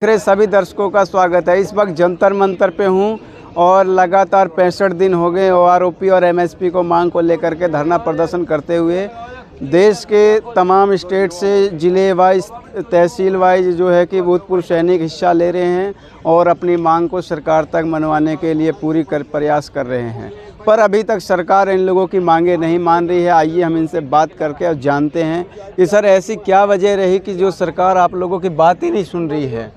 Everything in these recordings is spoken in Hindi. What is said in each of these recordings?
मेरे सभी दर्शकों का स्वागत है। इस वक्त जंतर मंतर पे हूँ और लगातार 65 दिन हो गए ओआरओपी और एमएसपी को मांग को लेकर के धरना प्रदर्शन करते हुए देश के तमाम स्टेट से ज़िले वाइज तहसील वाइज जो है कि भूतपूर्व सैनिक हिस्सा ले रहे हैं और अपनी मांग को सरकार तक मनवाने के लिए पूरी प्रयास कर रहे हैं, पर अभी तक सरकार इन लोगों की मांगे नहीं मान रही है। आइए हम इनसे बात करके और जानते हैं कि सर ऐसी क्या वजह रही कि जो सरकार आप लोगों की बात ही नहीं सुन रही है।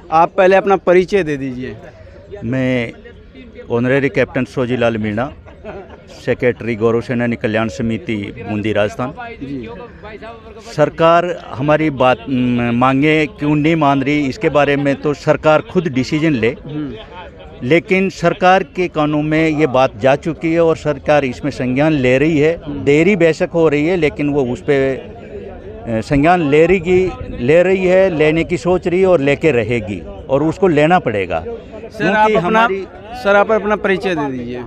आप पहले अपना परिचय दे दीजिए। मैं ऑनरेरी कैप्टन सोजीलाल मीणा, सेक्रेटरी गौरव सेनानी कल्याण समिति बूंदी राजस्थान। सरकार हमारी बात मांगे क्यों नहीं मान रही, इसके बारे में तो सरकार खुद डिसीजन ले, लेकिन सरकार के कानून में ये बात जा चुकी है और सरकार इसमें संज्ञान ले रही है। देरी बेशक हो रही है लेकिन वो उस पर संज्ञान ले रही है, लेने की सोच रही है और लेके रहेगी और उसको लेना पड़ेगा। सर आप अपना परिचय दे दीजिए।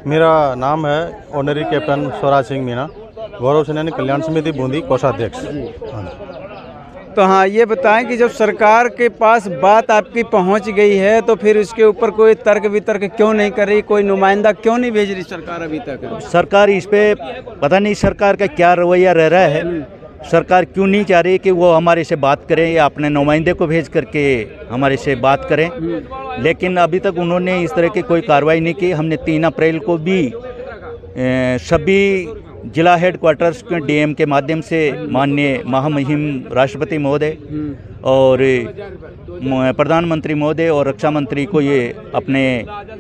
मेरा नाम है ऑनरी कैप्टन स्वराज सिंह मीणा, गौरव सेनानी कल्याण समिति बूंदी कोषाध्यक्ष। तो हाँ, ये बताएं कि जब सरकार के पास बात आपकी पहुंच गई है तो फिर उसके ऊपर कोई तर्क वितर्क क्यों नहीं कर रही, कोई नुमाइंदा क्यों नहीं भेज रही सरकार अभी तक? सरकार इस पे पता नहीं सरकार का क्या रवैया रह रहा है। सरकार क्यों नहीं चाह रही कि वो हमारे से बात करें या अपने नुमाइंदे को भेज करके हमारे से बात करें, लेकिन अभी तक उन्होंने इस तरह की कोई कार्रवाई नहीं की। हमने 3 अप्रैल को भी सभी जिला हेडक्वार्टर्स के डीएम के माध्यम से माननीय महामहिम राष्ट्रपति महोदय और प्रधानमंत्री महोदय और रक्षा मंत्री को ये अपने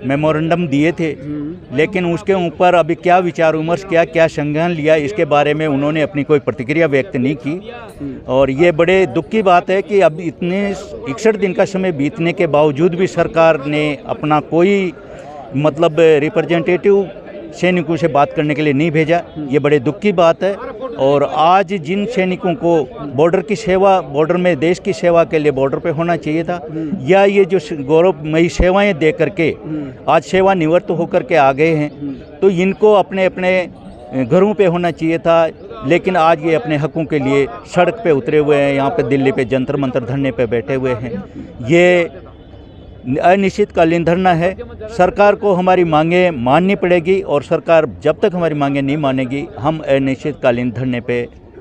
मेमोरेंडम दिए थे, लेकिन उसके ऊपर अभी क्या विचार विमर्श किया, क्या संज्ञान लिया, इसके बारे में उन्होंने अपनी कोई प्रतिक्रिया व्यक्त नहीं की। और ये बड़े दुख की बात है कि अब इतने 61 दिन का समय बीतने के बावजूद भी सरकार ने अपना कोई मतलब रिप्रेजेंटेटिव सैनिकों से बात करने के लिए नहीं भेजा। ये बड़े दुख की बात है। और आज जिन सैनिकों को बॉर्डर में देश की सेवा के लिए बॉर्डर पे होना चाहिए था, या ये जो गौरवमयी सेवाएं दे करके आज सेवानिवृत्त होकर के आ गए हैं, तो इनको अपने अपने घरों पे होना चाहिए था, लेकिन आज ये अपने हकों के लिए सड़क पे उतरे हुए हैं। यहाँ पे दिल्ली पे जंतर मंतर धरने पे बैठे हुए हैं। ये अनिश्चितकालीन धरना है। सरकार को हमारी मांगें माननी पड़ेगी और सरकार जब तक हमारी मांगें नहीं मानेगी हम अनिश्चितकालीन धरने पे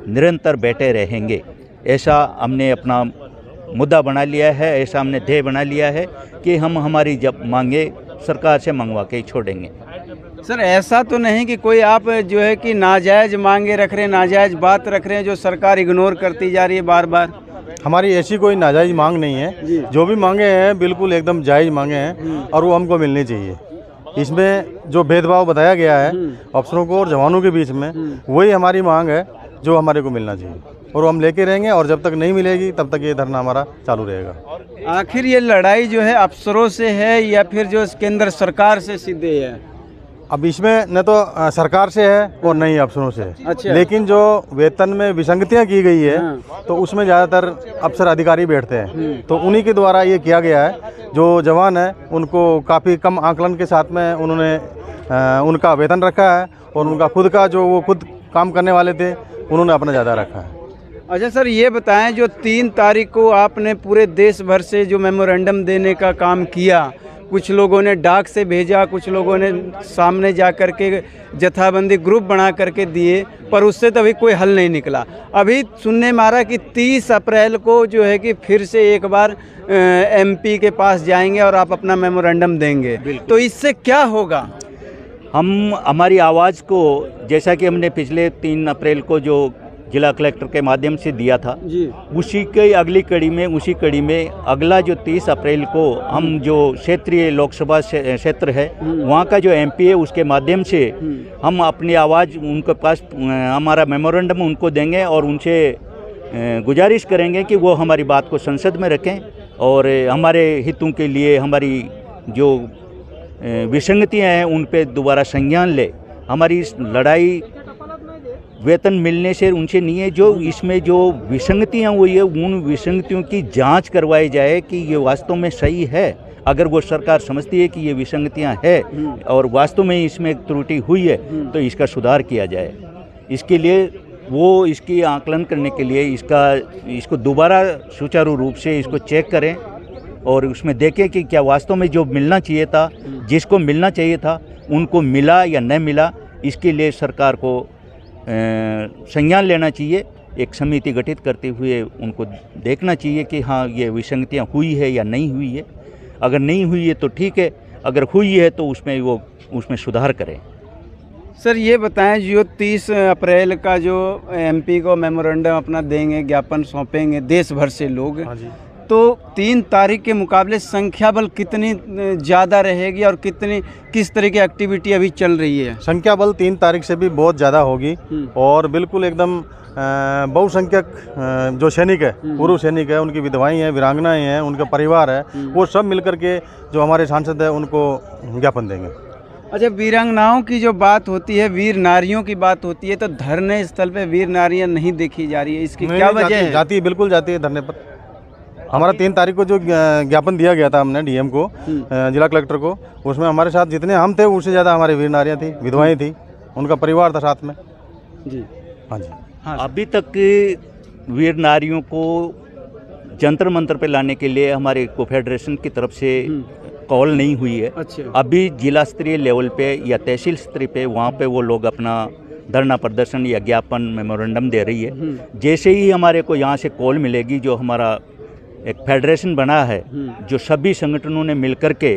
निरंतर बैठे रहेंगे। ऐसा हमने अपना मुद्दा बना लिया है, ऐसा हमने ध्येय बना लिया है कि हम हमारी जब मांगे सरकार से मंगवा के ही छोड़ेंगे। सर ऐसा तो नहीं कि कोई आप जो है कि नाजायज़ मांगे रख रहे हैं, नाजायज़ बात रख रहे हैं जो सरकार इग्नोर करती जा रही है बार बार? हमारी ऐसी कोई नाजायज मांग नहीं है। जो भी मांगे हैं बिल्कुल एकदम जायज़ मांगे हैं और वो हमको मिलनी चाहिए। इसमें जो भेदभाव बताया गया है अफसरों को और जवानों के बीच में, वही हमारी मांग है जो हमारे को मिलना चाहिए और वो हम लेके रहेंगे और जब तक नहीं मिलेगी तब तक ये धरना हमारा चालू रहेगा। आखिर ये लड़ाई जो है अफसरों से है या फिर जो केंद्र सरकार से सीधे है? अब इसमें न तो सरकार से है और न ही अफसरों से है। अच्छा। लेकिन जो वेतन में विसंगतियां की गई है तो उसमें ज़्यादातर अफसर अधिकारी बैठते हैं, तो उन्हीं के द्वारा ये किया गया है। जो जवान है उनको काफ़ी कम आकलन के साथ में उन्होंने उनका वेतन रखा है और उनका खुद का जो वो खुद काम करने वाले थे उन्होंने अपना ज़्यादा रखा है। अच्छा सर, ये बताएं जो 3 तारीख को आपने पूरे देश भर से जो मेमोरेंडम देने का काम किया, कुछ लोगों ने डाक से भेजा, कुछ लोगों ने सामने जा कर के जथाबंदी ग्रुप बना करके दिए, पर उससे तो अभी कोई हल नहीं निकला। अभी सुनने में आ रहा कि 30 अप्रैल को जो है कि फिर से एक बार एमपी के पास जाएंगे और आप अपना मेमोरेंडम देंगे, तो इससे क्या होगा? हम हमारी आवाज़ को, जैसा कि हमने पिछले 3 अप्रैल को जो जिला कलेक्टर के माध्यम से दिया था, उसी के अगली कड़ी में अगला जो 30 अप्रैल को हम जो क्षेत्रीय लोकसभा क्षेत्र है वहाँ का जो एमपी है उसके माध्यम से हम अपनी आवाज़ उनके पास, हमारा मेमोरेंडम उनको देंगे और उनसे गुजारिश करेंगे कि वो हमारी बात को संसद में रखें और हमारे हितों के लिए हमारी जो विसंगतियाँ हैं उन पे दोबारा संज्ञान ले। हमारी इस लड़ाई वेतन मिलने से उनसे नहीं है, जो इसमें जो विसंगतियाँ हुई है उन विसंगतियों की जांच करवाई जाए कि ये वास्तव में सही है। अगर वो सरकार समझती है कि ये विसंगतियाँ है और वास्तव में इसमें त्रुटि हुई है तो इसका सुधार किया जाए। इसके लिए वो इसकी आकलन करने के लिए इसको दोबारा सुचारू रूप से इसको चेक करें और उसमें देखें कि क्या वास्तव में जो मिलना चाहिए था, जिसको मिलना चाहिए था उनको मिला या न मिला। इसके लिए सरकार को संज्ञान लेना चाहिए, एक समिति गठित करते हुए उनको देखना चाहिए कि हाँ ये विसंगतियाँ हुई है या नहीं हुई है। अगर नहीं हुई है तो ठीक है, अगर हुई है तो उसमें सुधार करें। सर ये बताएं, जो 30 अप्रैल का जो एमपी को मेमोरेंडम अपना देंगे, ज्ञापन सौंपेंगे देश भर से लोग, हाँ जी। तो 3 तारीख के मुकाबले संख्या बल कितनी ज़्यादा रहेगी और किस तरह की एक्टिविटी अभी चल रही है? संख्या बल 3 तारीख से भी बहुत ज़्यादा होगी और बिल्कुल एकदम बहुसंख्यक जो सैनिक है, पूर्व सैनिक है, उनकी विधवाएं हैं, वीरांगनाएं हैं, उनका परिवार है, वो सब मिलकर के जो हमारे सांसद है उनको ज्ञापन देंगे। अच्छा, वीरांगनाओं की जो बात होती है, वीर नारियों की बात होती है, तो धरने स्थल पे वीर नारियां नहीं देखी जा रही है, इसकी क्या वजह है? जाती है, बिल्कुल जाती है धरने पर। हमारा 3 तारीख को जो ज्ञापन दिया गया था हमने डीएम को, जिला कलेक्टर को, उसमें हमारे साथ जितने हम थे उससे ज़्यादा हमारी वीर नारियाँ थी, विधवाएं थी, उनका परिवार था साथ में जी। हाँ जी। हाँ, अभी तक वीर नारियों को जंतर मंतर पे लाने के लिए हमारे को फेडरेशन की तरफ से कॉल नहीं हुई है। अच्छा। अभी जिला स्तरीय लेवल पे या तहसील स्तरीय पे वहाँ पे वो लोग अपना धरना प्रदर्शन या ज्ञापन मेमोरेंडम दे रही है। जैसे ही हमारे को यहाँ से कॉल मिलेगी, जो हमारा एक फेडरेशन बना है, जो सभी संगठनों ने मिलकर के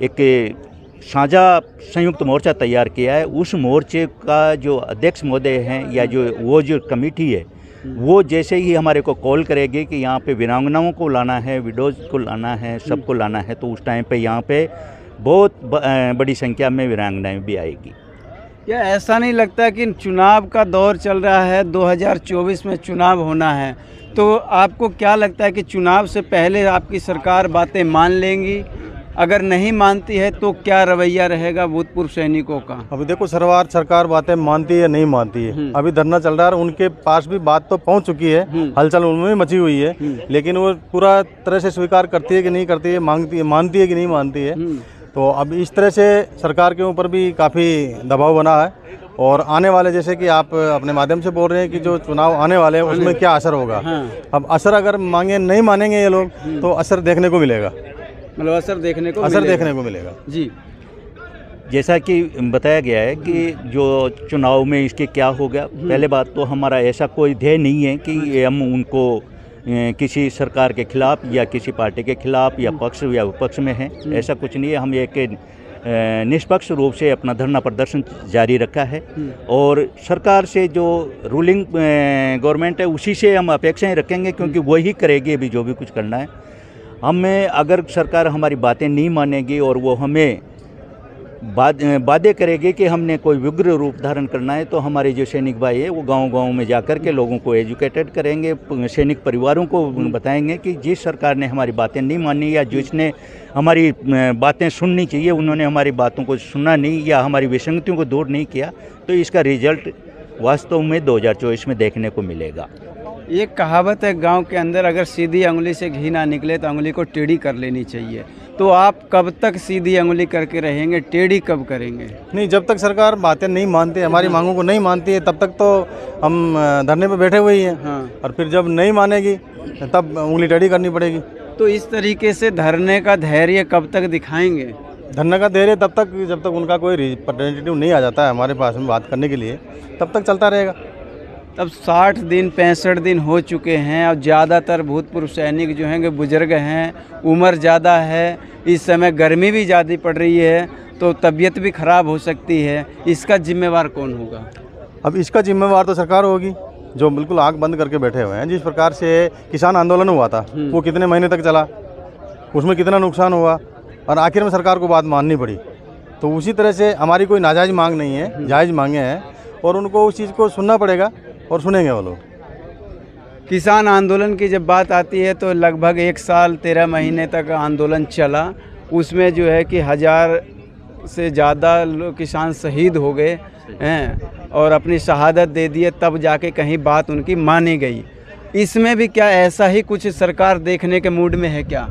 एक साझा संयुक्त मोर्चा तैयार किया है, उस मोर्चे का जो अध्यक्ष महोदय हैं या जो कमेटी है, वो जैसे ही हमारे को कॉल करेगी कि यहाँ पे वीरांगनाओं को लाना है, विडोज को लाना है, सबको लाना है, तो उस टाइम पे यहाँ पे बहुत बड़ी संख्या में वीरांगनाएं भी आएगी। क्या ऐसा नहीं लगता कि चुनाव का दौर चल रहा है, 2024 में चुनाव होना है, तो आपको क्या लगता है कि चुनाव से पहले आपकी सरकार बातें मान लेंगी? अगर नहीं मानती है तो क्या रवैया रहेगा भूतपूर्व सैनिकों का? अभी देखो, सरकार बातें मानती है नहीं मानती है, अभी धरना चल रहा है, उनके पास भी बात तो पहुंच चुकी है, हलचल उनमें भी मची हुई है, लेकिन वो पूरा तरह से स्वीकार करती है कि नहीं करती है, मानती है कि नहीं मानती है। तो अब इस तरह से सरकार के ऊपर भी काफ़ी दबाव बना है और आने वाले, जैसे कि आप अपने माध्यम से बोल रहे हैं कि जो चुनाव आने वाले हैं उसमें क्या असर होगा। अब असर अगर नहीं मानेंगे ये लोग तो असर देखने को मिलेगा, मतलब असर देखने को मिलेगा जी। जैसा कि बताया गया है कि जो चुनाव में इसके क्या होगा, पहले बात तो हमारा ऐसा कोई ध्येय नहीं है कि हम उनको किसी सरकार के खिलाफ या किसी पार्टी के खिलाफ या पक्ष या विपक्ष में हैं, ऐसा कुछ नहीं है। हम एक निष्पक्ष रूप से अपना धरना प्रदर्शन जारी रखा है और सरकार से जो रूलिंग गवर्नमेंट है उसी से हम अपेक्षाएं रखेंगे, क्योंकि वही करेगी अभी जो भी कुछ करना है। हमें अगर सरकार हमारी बातें नहीं मानेगी और वो हमें वादे करेगी कि हमने कोई उग्र रूप धारण करना है, तो हमारे जो सैनिक भाई है वो गांव-गांव में जाकर के लोगों को एजुकेटेड करेंगे, सैनिक परिवारों को बताएंगे कि जिस सरकार ने हमारी बातें नहीं मानी या जिसने हमारी बातें सुननी चाहिए उन्होंने हमारी बातों को सुना नहीं या हमारी विसंगतियों को दूर नहीं किया, तो इसका रिजल्ट वास्तव में 2024 में देखने को मिलेगा। एक कहावत है गांव के अंदर, अगर सीधी अंगुली से घी ना निकले तो अंगुली को टेढ़ी कर लेनी चाहिए। तो आप कब तक सीधी अंगुली करके रहेंगे, टेढ़ी कब करेंगे? नहीं, जब तक सरकार बातें नहीं मानती, हमारी मांगों को नहीं मानती है, तब तक तो हम धरने पे बैठे हुए ही हैं। हाँ। और फिर जब नहीं मानेगी तब उंगली टेढ़ी करनी पड़ेगी। तो इस तरीके से धरने का धैर्य कब तक दिखाएंगे? धरने का धैर्य तब तक जब तक उनका कोई रिप्रेजेंटेटिव नहीं आ जाता है हमारे पास में बात करने के लिए, तब तक चलता रहेगा। तब 60 दिन 65 दिन हो चुके हैं और ज़्यादातर भूतपूर्व सैनिक जो हैं बुजुर्ग हैं, उम्र ज़्यादा है, इस समय गर्मी भी ज़्यादा पड़ रही है, तो तबीयत भी ख़राब हो सकती है। इसका जिम्मेवार कौन होगा? अब इसका जिम्मेवार तो सरकार होगी, जो बिल्कुल आँख बंद करके बैठे हुए हैं। जिस प्रकार से किसान आंदोलन हुआ था वो कितने महीने तक चला, उसमें कितना नुकसान हुआ और आखिर में सरकार को बात माननी पड़ी। तो उसी तरह से हमारी कोई नाजायज़ मांग नहीं है, जायज़ मांगे हैं और उनको उस चीज़ को सुनना पड़ेगा और सुनेंगे वो लोग। किसान आंदोलन की जब बात आती है तो लगभग 1 साल 13 महीने तक आंदोलन चला, उसमें जो है कि 1000 से ज़्यादा किसान शहीद हो गए हैं और अपनी शहादत दे दिए, तब जाके कहीं बात उनकी मानी गई। इसमें भी क्या ऐसा ही कुछ सरकार देखने के मूड में है क्या?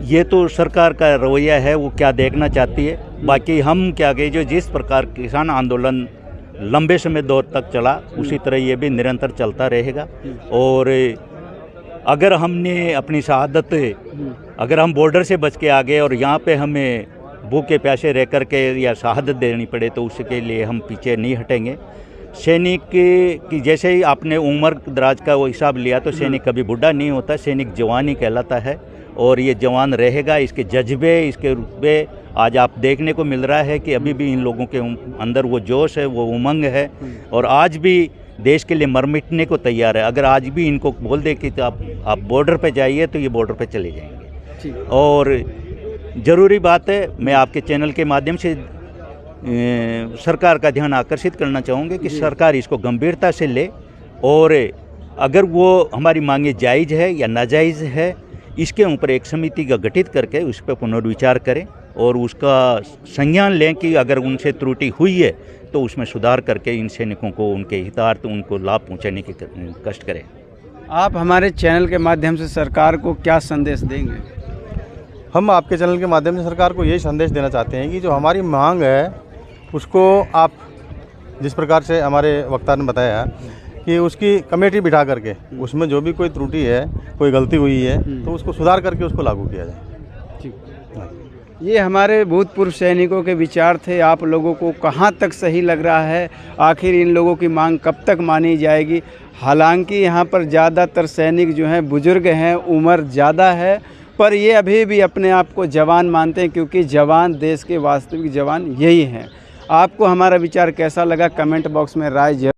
ये तो सरकार का रवैया है, वो क्या देखना चाहती है। बाकी हम क्या कहें, जो जिस प्रकार किसान आंदोलन लंबे समय दौर तक चला, उसी तरह ये भी निरंतर चलता रहेगा। और अगर हमने अपनी शहादत, अगर हम बॉर्डर से बच के आ गए और यहाँ पे हमें भूखे प्यासे रह कर के या शहादत देनी पड़े तो उसके लिए हम पीछे नहीं हटेंगे। सैनिक की जैसे ही आपने उम्र दराज का वो हिसाब लिया तो सैनिक कभी बूढ़ा नहीं होता, सैनिक जवान ही कहलाता है और ये जवान रहेगा। इसके जज्बे, इसके रुतबे आज आप देखने को मिल रहा है कि अभी भी इन लोगों के अंदर वो जोश है, वो उमंग है और आज भी देश के लिए मर मिटने को तैयार है। अगर आज भी इनको बोल दे कि आप बॉर्डर पे जाइए तो ये बॉर्डर पे चले जाएंगे। और ज़रूरी बात है, मैं आपके चैनल के माध्यम से सरकार का ध्यान आकर्षित करना चाहूँगी कि सरकार इसको गंभीरता से ले और अगर वो हमारी मांगे जायज़ है या नाजायज़ है, इसके ऊपर एक समिति का गठित करके उस पर पुनर्विचार करें और उसका संज्ञान लें कि अगर उनसे त्रुटि हुई है तो उसमें सुधार करके इन सैनिकों को उनके हितार्थ उनको लाभ पहुंचाने की कष्ट करें। आप हमारे चैनल के माध्यम से सरकार को क्या संदेश देंगे? हम आपके चैनल के माध्यम से सरकार को यही संदेश देना चाहते हैं कि जो हमारी मांग है उसको आप जिस प्रकार से हमारे वक्ता ने बताया कि उसकी कमेटी बिठा करके उसमें जो भी कोई त्रुटि है, कोई गलती हुई है तो उसको सुधार करके उसको लागू किया जाए। ठीक, ये हमारे भूतपूर्व सैनिकों के विचार थे। आप लोगों को कहाँ तक सही लग रहा है, आखिर इन लोगों की मांग कब तक मानी जाएगी? हालांकि यहाँ पर ज़्यादातर सैनिक जो हैं बुजुर्ग हैं, उम्र ज़्यादा है, पर ये अभी भी अपने आप को जवान मानते हैं क्योंकि जवान देश के वास्तविक जवान यही हैं। आपको हमारा विचार कैसा लगा कमेंट बॉक्स में राय